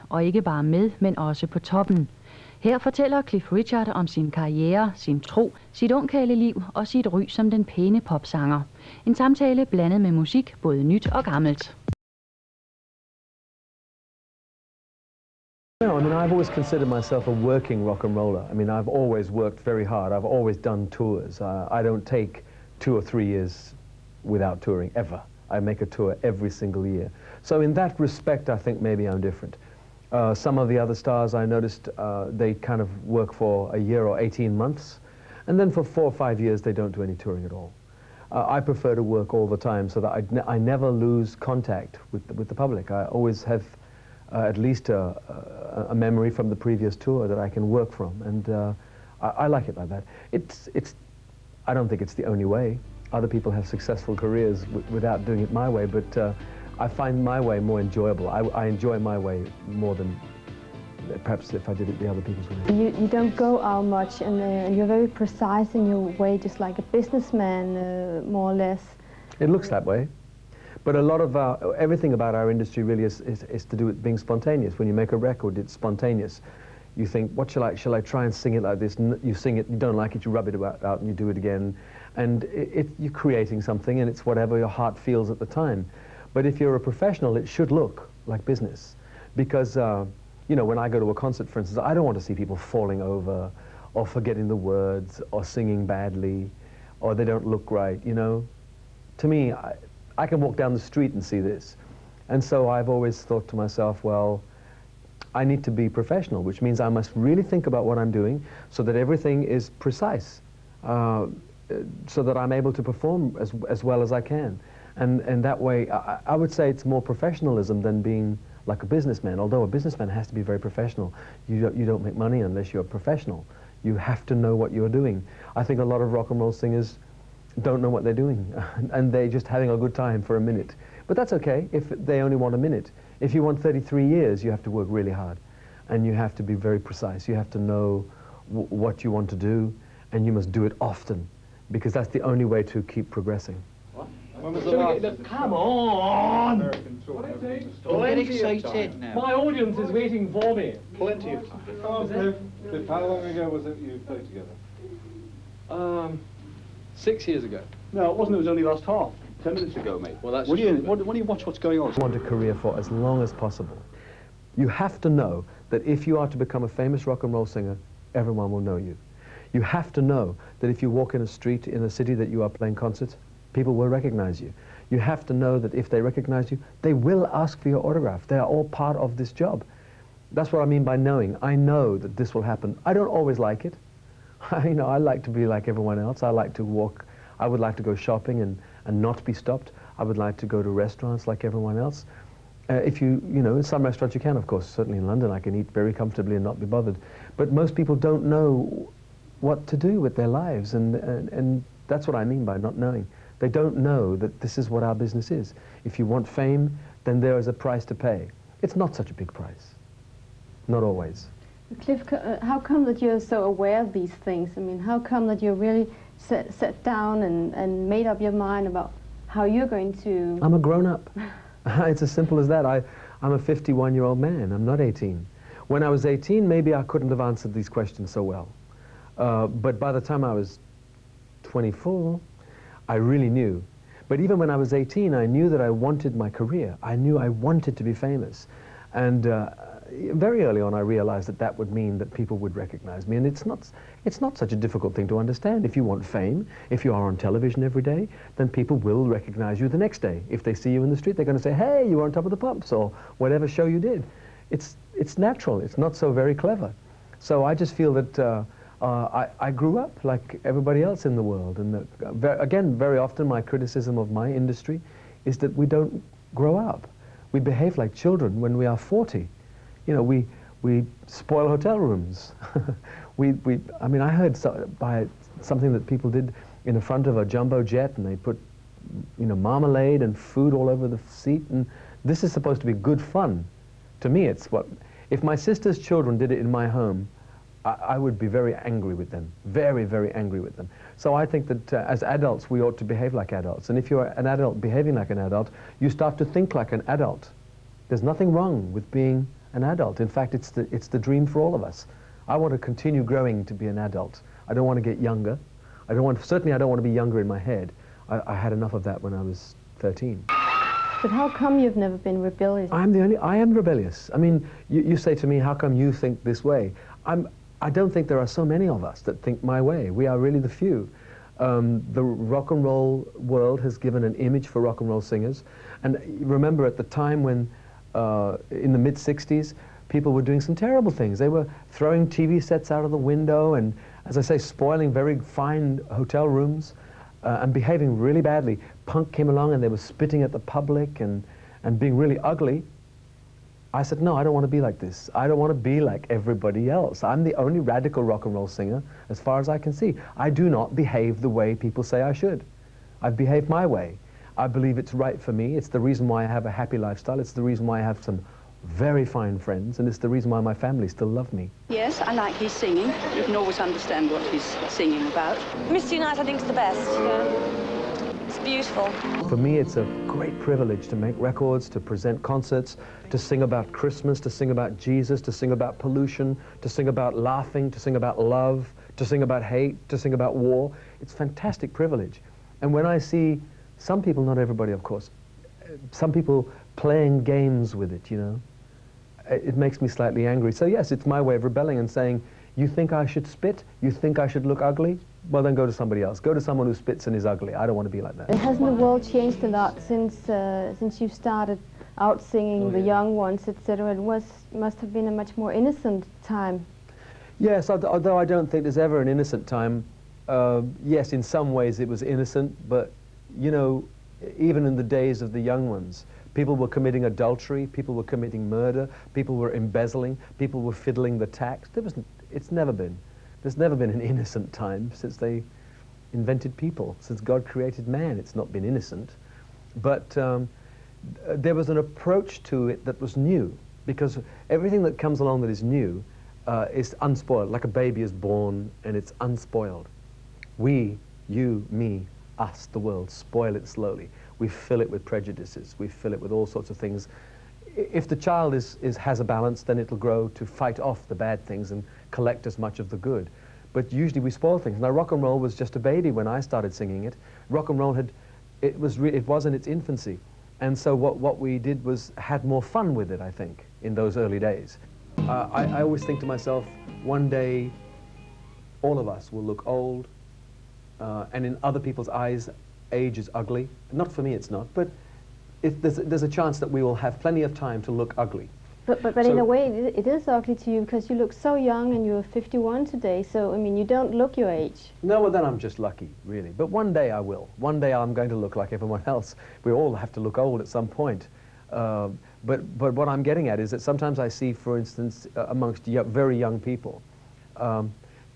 Og ikke bare med, men også på toppen. Her fortæller Cliff Richard om sin karriere, sin tro, sit ungkarleliv og sit ry som den pæne popsanger. En samtale blandet med musik, både nyt og gammelt. No, I mean, I've always considered myself a working rock and roller. I mean, I've always worked very hard. I've always done tours. I don't take 2 or 3 years without touring, ever. I make a tour every single year. So in that respect, I think maybe I'm different. Some of the other stars I noticed, they kind of work for a year or 18 months, and then for 4 or 5 years they don't do any touring at all. I prefer to work all the time so that I never lose contact with the public. I always have at least a memory from the previous tour that I can work from, and I like it like that. I don't think it's the only way. Other people have successful careers without doing it my way, but I find my way more enjoyable. I enjoy my way more than perhaps if I did it the other people's way. You don't go out much, and you're very precise in your way, just like a businessman, more or less. It looks that way. But a lot of everything about our industry really is to do with being spontaneous. When you make a record, it's spontaneous. You think, what shall I try and sing it like this? You sing it, you don't like it, you rub it out and you do it again. And you're creating something, and it's whatever your heart feels at the time. But if you're a professional, it should look like business. Because, you know, when I go to a concert, for instance, I don't want to see people falling over or forgetting the words or singing badly or they don't look right, you know. To me, I can walk down the street and see this. And so I've always thought to myself, well, I need to be professional, which means I must really think about what I'm doing so that everything is precise, so that I'm able to perform as well as I can. And that way, I would say it's more professionalism than being like a businessman, although a businessman has to be very professional. You don't make money unless you're a professional. You have to know what you're doing. I think a lot of rock and roll singers don't know what they're doing, and they're just having a good time for a minute. But that's okay if they only want a minute. If you want 33 years, you have to work really hard, and you have to be very precise. You have to know what you want to do, and you must do it often, because that's the only way to keep progressing. When was the last? Come on! Don't get excited now. My audience is waiting for me. Plenty of time. Come on, Cliff, how long ago was it you played together? 6 years ago. No, it wasn't. It was only last half. 10 minutes ago, mate. Well, that's when you watch what's going on. I want a career for as long as possible. You have to know that if you are to become a famous rock and roll singer, everyone will know you. You have to know that if you walk in a street in a city that you are playing concerts, people will recognize you. You have to know that if they recognize you, they will ask for your autograph. They are all part of this job. That's what I mean by knowing. I know that this will happen. I don't always like it. You know, I like to be like everyone else. I like to walk. I would like to go shopping and not be stopped. I would like to go to restaurants like everyone else. You know, in some restaurants you can, of course. Certainly in London I can eat very comfortably and not be bothered. But most people don't know what to do with their lives, and that's what I mean by not knowing. They don't know that this is what our business is. If you want fame, then there is a price to pay. It's not such a big price. Not always. Cliff, how come that you're so aware of these things? I mean, how come that you really sat down and made up your mind about how you're going to... I'm a grown-up. It's as simple as that. I'm a 51-year-old man. I'm not 18. When I was 18, maybe I couldn't have answered these questions so well. But by the time I was 24, I really knew. But even when I was 18, I knew that I wanted my career. I knew I wanted to be famous. And very early on I realized that that would mean that people would recognize me. And it's not such a difficult thing to understand. If you want fame, if you are on television every day, then people will recognize you the next day. If they see you in the street, they're going to say, hey, you were on Top of the Pops, or whatever show you did. It's natural. It's not so very clever. So I just feel that I grew up like everybody else in the world. And again, very often my criticism of my industry is that we don't grow up. We behave like children when we are 40. You know, we spoil hotel rooms. I mean, I heard by something that people did in the front of a jumbo jet, and they put, you know, marmalade and food all over the seat, and this is supposed to be good fun. To me, it's what, if my sister's children did it in my home, I would be very angry with them, very, very angry with them. So I think that as adults, we ought to behave like adults. And if you're an adult behaving like an adult, you start to think like an adult. There's nothing wrong with being an adult. In fact, it's the dream for all of us. I want to continue growing to be an adult. I don't want to get younger. Certainly I don't want to be younger in my head. I had enough of that when I was 13. But how come you've never been rebellious? I am rebellious. I mean, you say to me, how come you think this way? I don't think there are so many of us that think my way. We are really the few. The rock and roll world has given an image for rock and roll singers. And remember at the time when, in the mid-60s, people were doing some terrible things. They were throwing TV sets out of the window and, as I say, spoiling very fine hotel rooms and behaving really badly. Punk came along and they were spitting at the public and being really ugly. I said, no, I don't want to be like this. I don't want to be like everybody else. I'm the only radical rock and roll singer, as far as I can see. I do not behave the way people say I should. I've behaved my way. I believe it's right for me. It's the reason why I have a happy lifestyle. It's the reason why I have some very fine friends, and it's the reason why my family still love me. Yes, I like his singing. You can always understand what he's singing about. Mr. Unite, I think, is the best. It's beautiful. For me, it's a great privilege to make records, to present concerts, to sing about Christmas, to sing about Jesus, to sing about pollution, to sing about laughing, to sing about love, to sing about hate, to sing about war. It's a fantastic privilege. And when I see some people, not everybody, of course, some people playing games with it, you know, it makes me slightly angry. So yes, it's my way of rebelling and saying, you think I should spit? You think I should look ugly? Well, then go to somebody else. Go to someone who spits and is ugly. I don't want to be like that. Hasn't the world changed a lot since you started out singing the young ones, etc.? It must have been a much more innocent time. Yes, although I don't think there's ever an innocent time. Yes, in some ways it was innocent, but, you know, even in the days of the young ones, people were committing adultery, people were committing murder, people were embezzling, people were fiddling the tax. There's never been an innocent time since they invented people. Since God created man, it's not been innocent. But there was an approach to it that was new, because everything that comes along that is new is unspoiled, like a baby is born and it's unspoiled. We, you, me, us, the world, spoil it slowly. We fill it with prejudices. We fill it with all sorts of things. If the child has a balance, then it'll grow to fight off the bad things and collect as much of the good. But usually we spoil things. Now, rock and roll was just a baby when I started singing it. Rock and roll it was in its infancy. And so what we did was had more fun with it, I think, in those early days. I always think to myself, one day all of us will look old, and in other people's eyes, age is ugly. Not for me, it's not, but there's a chance that we will have plenty of time to look ugly. But in a way, it is ugly to you because you look so young and you're 51 today, so, I mean, you don't look your age. No, well, then I'm just lucky, really. But one day I will. One day I'm going to look like everyone else. We all have to look old at some point. But what I'm getting at is that sometimes I see, for instance, amongst very young people,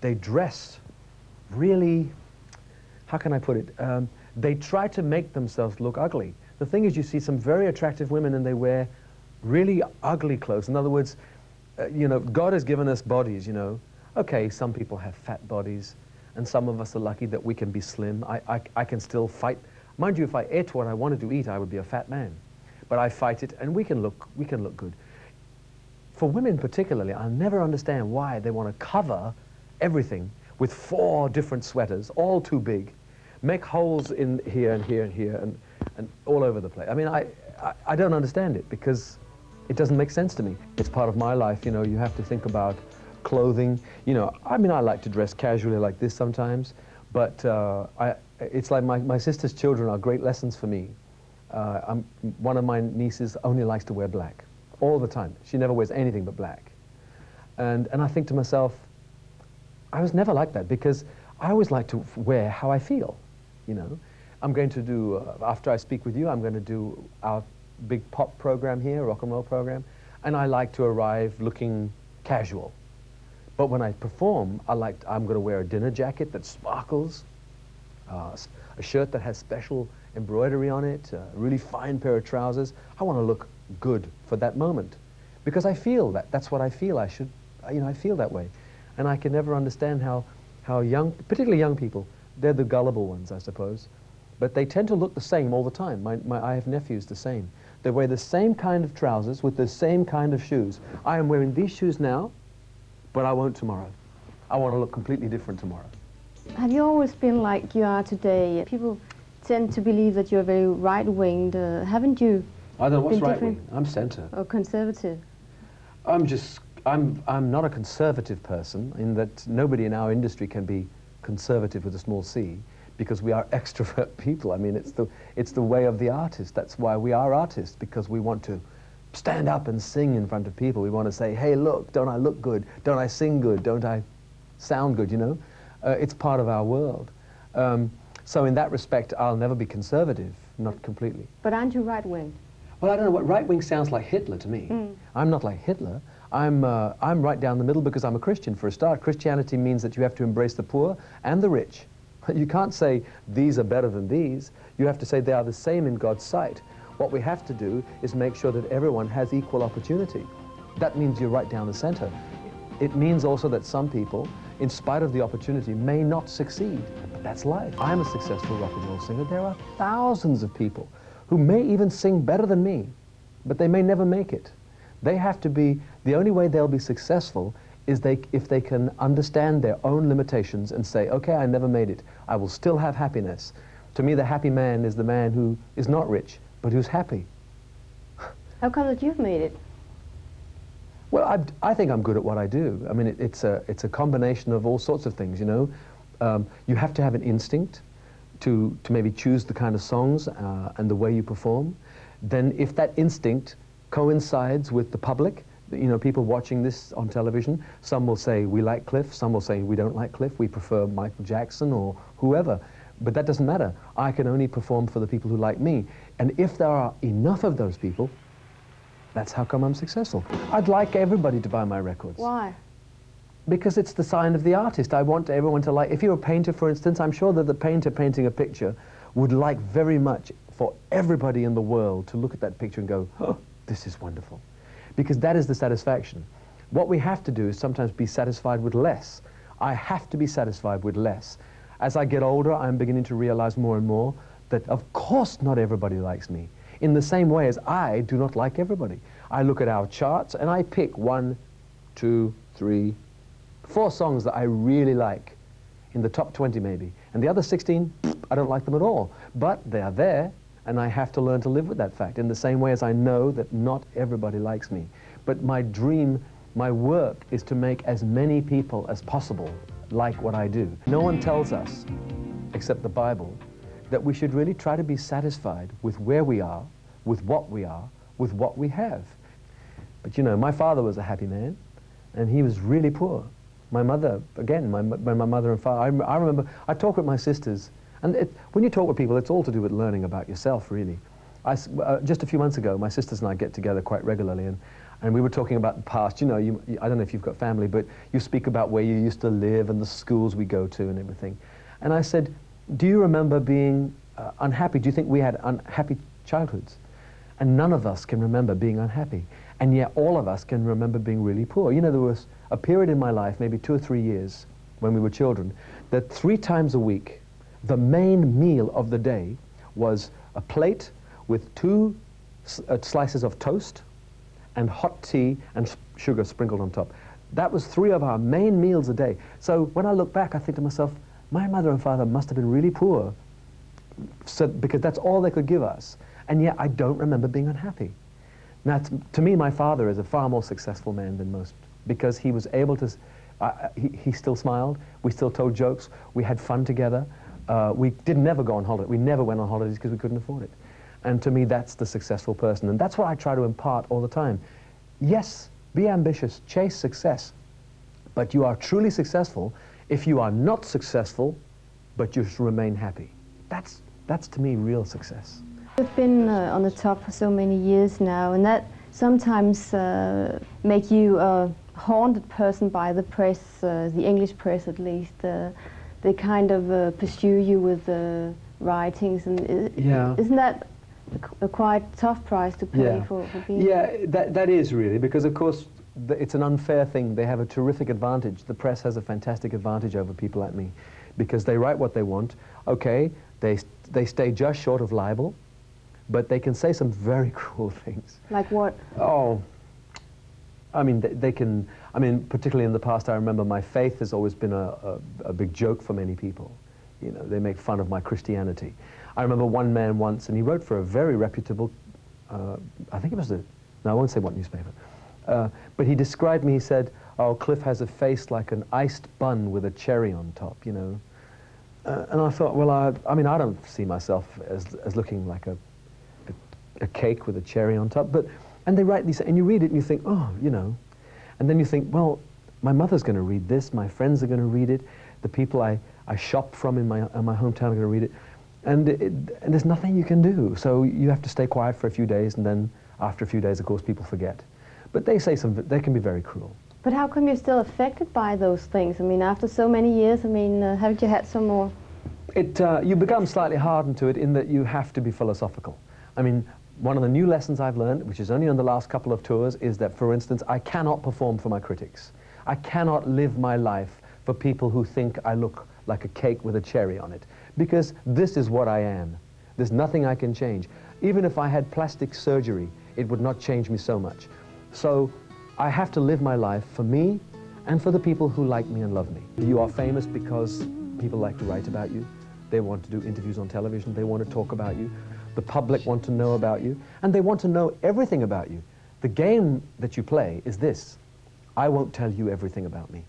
they dress really, how can I put it? They try to make themselves look ugly. The thing is, you see some very attractive women and they wear really ugly clothes. In other words, you know, God has given us bodies, you know. Okay, some people have fat bodies, and some of us are lucky that we can be slim. I can still fight. Mind you, if I ate what I wanted to eat, I would be a fat man. But I fight it, and we can look good. For women particularly, I'll never understand why they want to cover everything with 4 different sweaters, all too big, make holes in here and here and here and all over the place. I mean, I don't understand it because it doesn't make sense to me. It's part of my life, you know. You have to think about clothing. You know, I mean, I like to dress casually like this sometimes, but it's like my sister's children are great lessons for me. One of my nieces only likes to wear black all the time. She never wears anything but black. And I think to myself, I was never like that because I always like to wear how I feel, you know. I'm going to do, after I speak with you, I'm going to do our big pop program here, rock and roll program, and I like to arrive looking casual. But when I perform, I'm going to wear a dinner jacket that sparkles, a shirt that has special embroidery on it, a really fine pair of trousers. I want to look good for that moment because I feel that. That's what I feel. I should, you know, I feel that way. And I can never understand how young, particularly young people, they're the gullible ones, I suppose, but they tend to look the same all the time. I have nephews the same. They wear the same kind of trousers with the same kind of shoes. I am wearing these shoes now, but I won't tomorrow. I want to look completely different tomorrow. Have you always been like you are today? People tend to believe that you're very right-winged. Haven't you? I don't know what's been right wing. different? I'm centre. Or conservative? I'm not a conservative person in that nobody in our industry can be conservative with a small c, because we are extrovert people. I mean, it's the way of the artist. That's why we are artists, because we want to stand up and sing in front of people. We want to say, hey, look, don't I look good? Don't I sing good? Don't I sound good, you know? It's part of our world. So in that respect, I'll never be conservative, not completely. But aren't you right-wing? Well, I don't know what right-wing sounds like Hitler to me. I'm not like Hitler. I'm right down the middle because I'm a Christian, for a start. Christianity means that you have to embrace the poor and the rich. You can't say these are better than these. You have to say they are the same in God's sight. What we have to do is make sure that everyone has equal opportunity. That means you're right down the center. It means also that some people, in spite of the opportunity, may not succeed. But that's life. I'm a successful rock and roll singer. There are thousands of people who may even sing better than me, but they may never make it. They have to be, the only way they'll be successful is if they can understand their own limitations and say, okay, I never made it. I will still have happiness. To me, the happy man is the man who is not rich, but who's happy. How come that you've made it? Well, I think I'm good at what I do. I mean, it's a combination of all sorts of things, you know. You have to have an instinct to maybe choose the kind of songs and the way you perform. Then if that instinct coincides with the public, you know, people watching this on television, some will say we like Cliff, some will say we don't like Cliff, we prefer Michael Jackson or whoever. But that doesn't matter. I can only perform for the people who like me. And if there are enough of those people, that's how come I'm successful. I'd like everybody to buy my records. Why? Because it's the sign of the artist. I want everyone to like. If you're a painter, for instance, I'm sure that the painter painting a picture would like very much for everybody in the world to look at that picture and go, oh, this is wonderful. Because that is the satisfaction. What we have to do is sometimes be satisfied with less. I have to be satisfied with less. As I get older, I'm beginning to realize more and more that of course not everybody likes me. In the same way as I do not like everybody. I look at our charts and I pick 1, 2, 3, 4 songs that I really like, in the top 20 maybe. And the other 16, I don't like them at all. But they are there, and I have to learn to live with that fact, in the same way as I know that not everybody likes me. But my dream, my work, is to make as many people as possible like what I do. No one tells us, except the Bible, that we should really try to be satisfied with where we are, with what we are, with what we have. But you know, my father was a happy man, and he was really poor. My mother, again, my mother and father, I remember, I talk with my sisters, and when you talk with people, it's all to do with learning about yourself, really. Just a few months ago, my sisters and I get together quite regularly, and we were talking about the past. You know, I don't know if you've got family, but you speak about where you used to live and the schools we go to and everything. And I said, do you remember being unhappy? Do you think we had unhappy childhoods? And none of us can remember being unhappy. And yet all of us can remember being really poor. You know, there was a period in my life, maybe 2 or 3 years, when we were children, that 3 times a week, the main meal of the day was a plate with 2 slices of toast and hot tea and sugar sprinkled on top. That was 3 of our main meals a day. So when I look back, I think to myself, my mother and father must have been really poor, because that's all they could give us. And yet I don't remember being unhappy. Now, to me, my father is a far more successful man than most, because he was able to, he still smiled, we still told jokes, we had fun together, we did never go on holiday, we never went on holidays because we couldn't afford it. And to me, that's the successful person, and that's what I try to impart all the time. Yes, be ambitious, chase success, but you are truly successful if you are not successful, but you remain happy. That's to me real success. You've been on the top for so many years now, and that sometimes make you a haunted person by the press, the English press at least. They kind of pursue you with writings, and yeah. Isn't that a quite tough price to pay for being? Yeah, that is really, because of course it's an unfair thing. They have a terrific advantage. The press has a fantastic advantage over people like me, because they write what they want. Okay, they stay just short of libel, but they can say some very cruel things. Like what? Oh, I mean, they can, I mean, particularly in the past, I remember my faith has always been a big joke for many people. You know, they make fun of my Christianity. I remember one man once, and he wrote for a very reputable, I think it was no, I won't say what newspaper, but he described me, he said, oh, Cliff has a face like an iced bun with a cherry on top, you know. And I thought, well, I mean, I don't see myself as looking like a cake with a cherry on top, but, and they write these, and you read it and you think, oh, you know, and then you think, well, my mother's going to read this, my friends are going to read it, the people I shop from in my hometown are going to read it, and there's nothing you can do. So you have to stay quiet for a few days, and then after a few days, of course, people forget. But they say they can be very cruel. But how come you're still affected by those things? I mean, after so many years, I mean, haven't you had some more? You become slightly hardened to it in that you have to be philosophical. I mean, one of the new lessons I've learned, which is only on the last couple of tours, is that, for instance, I cannot perform for my critics. I cannot live my life for people who think I look like a cake with a cherry on it, because this is what I am. There's nothing I can change. Even if I had plastic surgery, it would not change me so much. So I have to live my life for me and for the people who like me and love me. You are famous because people like to write about you. They want to do interviews on television. They want to talk about you. The public want to know about you, and they want to know everything about you. The game that you play is this: I won't tell you everything about me,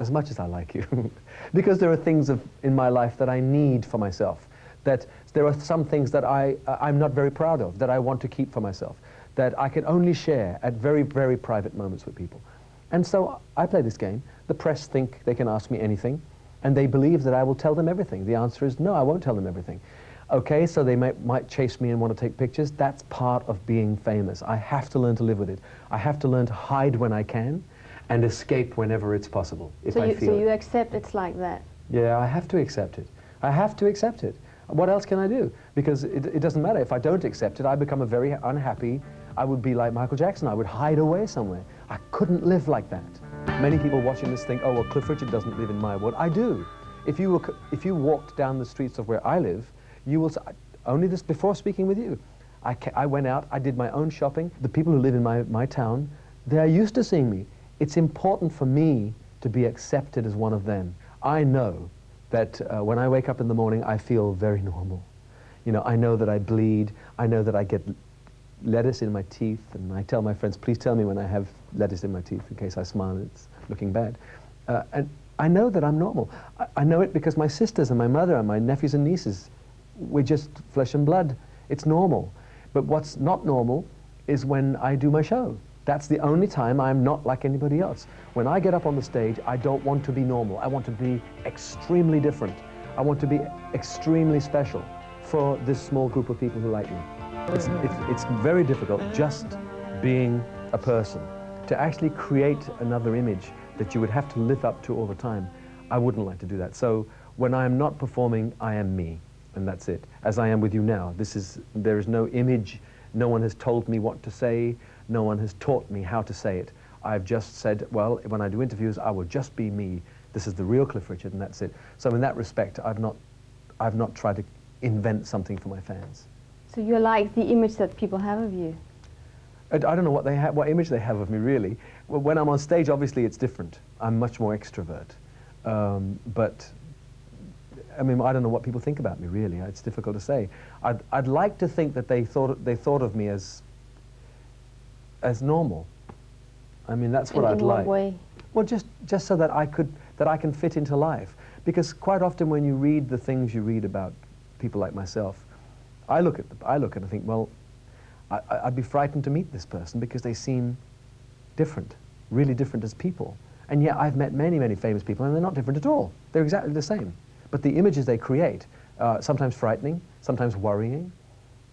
as much as I like you, because there are things in my life that I need for myself, that there are some things that I'm not very proud of, that I want to keep for myself, that I can only share at very, very private moments with people. And so I play this game. The press think they can ask me anything, and they believe that I will tell them everything. The answer is no, I won't tell them everything. Okay, so they might chase me and want to take pictures. That's part of being famous. I have to learn to live with it. I have to learn to hide when I can and escape whenever it's possible, if I feel So you it. accept it's like that? Yeah, I have to accept it. I have to accept it. What else can I do? Because it doesn't matter. If I don't accept it, I become a very unhappy, I would be like Michael Jackson. I would hide away somewhere. I couldn't live like that. Many people watching this think, oh, well, Cliff Richard doesn't live in my world. I do. If you walked down the streets of where I live, you will, only this before speaking with you, I went out, I did my own shopping. The people who live in my town, they are used to seeing me. It's important for me to be accepted as one of them. I know that when I wake up in the morning, I feel very normal. You know, I know that I bleed, I know that I get lettuce in my teeth, and I tell my friends, please tell me when I have lettuce in my teeth in case I smile and it's looking bad. And I know that I'm normal. I know it because my sisters and my mother and my nephews and nieces, we're just flesh and blood. It's normal. But what's not normal is when I do my show. That's the only time I'm not like anybody else. When I get up on the stage, I don't want to be normal. I want to be extremely different. I want to be extremely special for this small group of people who like me. It's very difficult just being a person. To actually create another image that you would have to live up to all the time, I wouldn't like to do that. So when I am not performing, I am me. And that's it, as I am with you now. There is no image, no one has told me what to say, no one has taught me how to say it. I've just said, well, when I do interviews, I will just be me. This is the real Cliff Richard, and that's it. So in that respect, I've not tried to invent something for my fans. So you're like the image that people have of you? I don't know what image they have of me, really. Well, when I'm on stage, obviously it's different. I'm much more extrovert. But I mean, I don't know what people think about me, really. It's difficult to say. I'd like to think that they thought of me as normal. I mean, that's what I'd like. In what way? Well, just so that I can fit into life. Because quite often when you read the things you read about people like myself, I look at it and think, well, I'd be frightened to meet this person because they seem different, really different as people. And yet I've met many, many famous people and they're not different at all. They're exactly the same. But the images they create, sometimes frightening, sometimes worrying.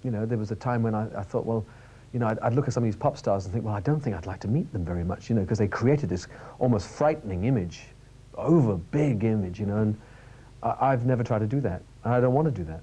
You know, there was a time when I thought, well, you know, I'd look at some of these pop stars and think, well, I don't think I'd like to meet them very much, you know, because they created this almost frightening image, over big image, you know, and I've never tried to do that. And I don't want to do that.